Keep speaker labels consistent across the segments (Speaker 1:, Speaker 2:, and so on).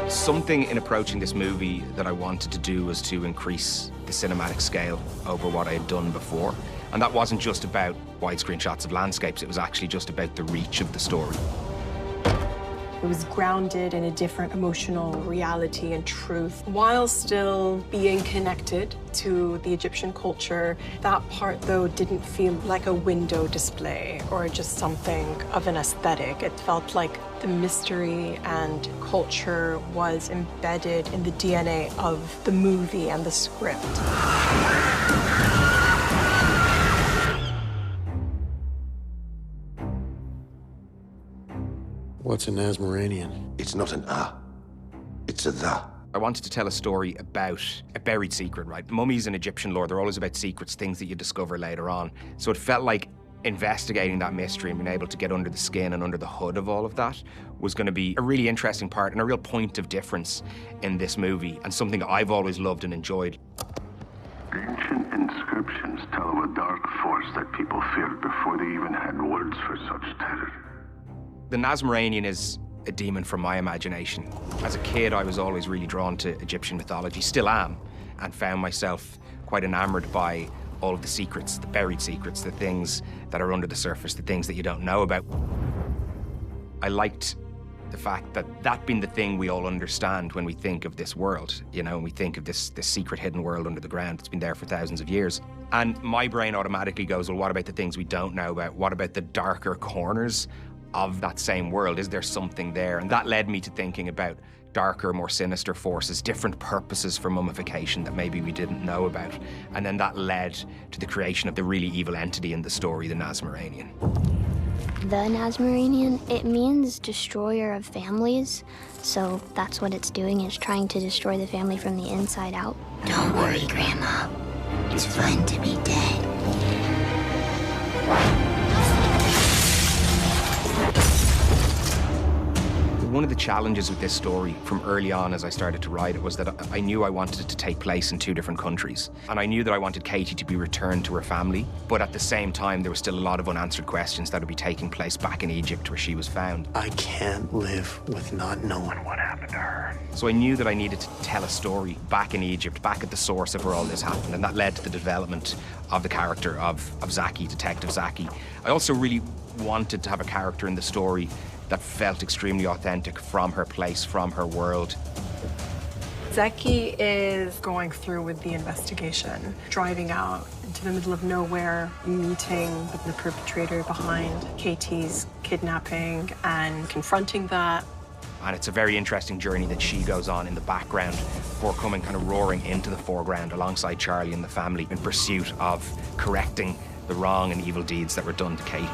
Speaker 1: Something in approaching this movie that I wanted to do was to increase the cinematic scale over what I had done before. And that wasn't just about widescreen shots of landscapes, it was actually just about the reach of the story.
Speaker 2: It was grounded in a different emotional reality and truth, while still being connected to the Egyptian culture. That part, though, didn't feel like a window display or just something of an aesthetic. It felt like the mystery and culture was embedded in the DNA of the movie and the script.
Speaker 3: What's a Nazmaranian?
Speaker 4: It's not an it's a the.
Speaker 1: I wanted to tell a story about a buried secret, right? Mummies in Egyptian lore, they're always about secrets, things that you discover later on. So it felt like investigating that mystery and being able to get under the skin and under the hood of all of that was going to be a really interesting part and a real point of difference in this movie, and something I've always loved and enjoyed.
Speaker 5: Ancient inscriptions tell of a dark force that people feared before they even had words for such terror.
Speaker 1: The Nazmaranian is a demon from my imagination. As a kid, I was always really drawn to Egyptian mythology, still am, and found myself quite enamored by all of the secrets, the buried secrets, the things that are under the surface, the things that you don't know about. I liked the fact that that being the thing we all understand when we think of this world, you know, when we think of this secret hidden world under the ground. It's been there for thousands of years. And my brain automatically goes, well, what about the things we don't know about? What about the darker corners of that same world? Is there something there? And that led me to thinking about darker, more sinister forces, different purposes for mummification that maybe we didn't know about. And then that led to the creation of the really evil entity in the story, the Nazmaranian.
Speaker 6: The Nazmaranian, it means destroyer of families. So that's what it's doing, is trying to destroy the family from the inside out.
Speaker 7: Don't worry, Grandma. It's fun to be dead.
Speaker 1: One of the challenges with this story from early on as I started to write it was that I knew I wanted it to take place in 2 different countries. And I knew that I wanted Katie to be returned to her family, but at the same time there was still a lot of unanswered questions that would be taking place back in Egypt where she was found.
Speaker 3: I can't live with not knowing what happened to her.
Speaker 1: So I knew that I needed to tell a story back in Egypt, back at the source of where all this happened, and that led to the development of the character of Zaki, Detective Zaki. I also really wanted to have a character in the story that felt extremely authentic, from her place, from her world.
Speaker 2: Zeki is going through with the investigation, driving out into the middle of nowhere, meeting the perpetrator behind Katie's kidnapping and confronting that.
Speaker 1: And it's a very interesting journey that she goes on in the background before coming kind of roaring into the foreground alongside Charlie and the family in pursuit of correcting the wrong and evil deeds that were done to Katie.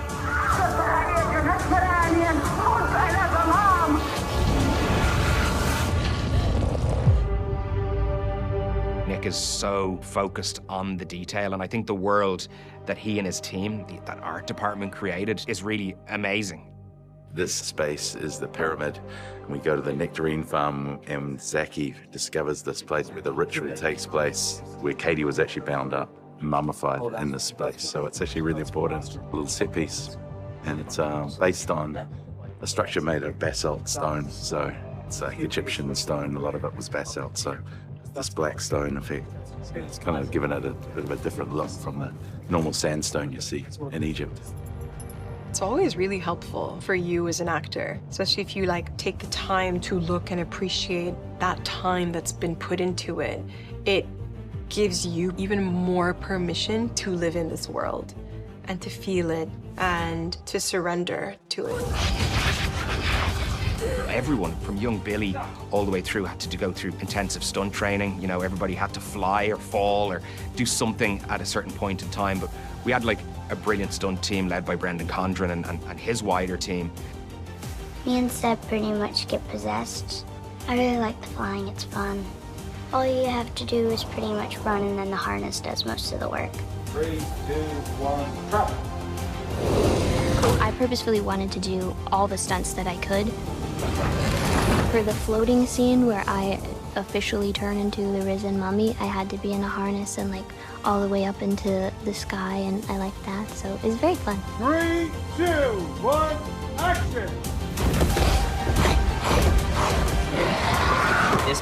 Speaker 1: Nick is so focused on the detail, and I think the world that he and his team, that art department created, is really amazing.
Speaker 8: This space is the pyramid. We go to the nectarine farm, and Zaki discovers this place where the ritual takes place, where Katie was actually bound up, mummified in this space. So it's actually really important. A little set piece, and it's based on a structure made of basalt stone. So it's like Egyptian stone. A lot of it was basalt. So this black stone effect, it's kind of given it a bit of a different look from the normal sandstone you see in Egypt.
Speaker 2: It's always really helpful for you as an actor, especially if you take the time to look and appreciate that time that's been put into it. It gives you even more permission to live in this world and to feel it and to surrender to it.
Speaker 1: Everyone, from young Billy all the way through, had to go through intensive stunt training. You know, everybody had to fly or fall or do something at a certain point in time. But we had a brilliant stunt team led by Brendan Condren and his wider team.
Speaker 6: Me and Seb pretty much get possessed. I really like the flying, it's fun. All you have to do is pretty much run, and then the harness does most of the work.
Speaker 9: 3, 2, 1, drop.
Speaker 6: I purposefully wanted to do all the stunts that I could. For the floating scene where I officially turn into the risen mummy, I had to be in a harness and all the way up into the sky, and I liked that, so it was very fun.
Speaker 9: 3, 2, 1, action!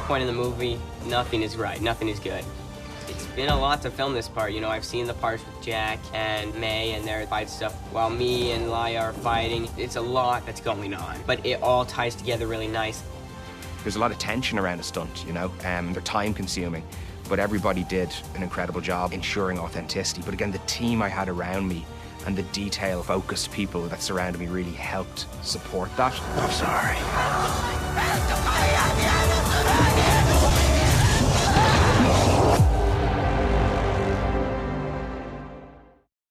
Speaker 10: point in the movie, nothing is right, nothing is good. It's been a lot to film this part. You know, I've seen the parts with Jack and May and their fight stuff while me and Laia are fighting. It's a lot that's going on, but it all ties together really nice.
Speaker 1: There's a lot of tension around a stunt, you know, they're time consuming, but everybody did an incredible job ensuring authenticity. But again, the team I had around me and the detail-focused people that surrounded me really helped support that.
Speaker 3: I'm sorry.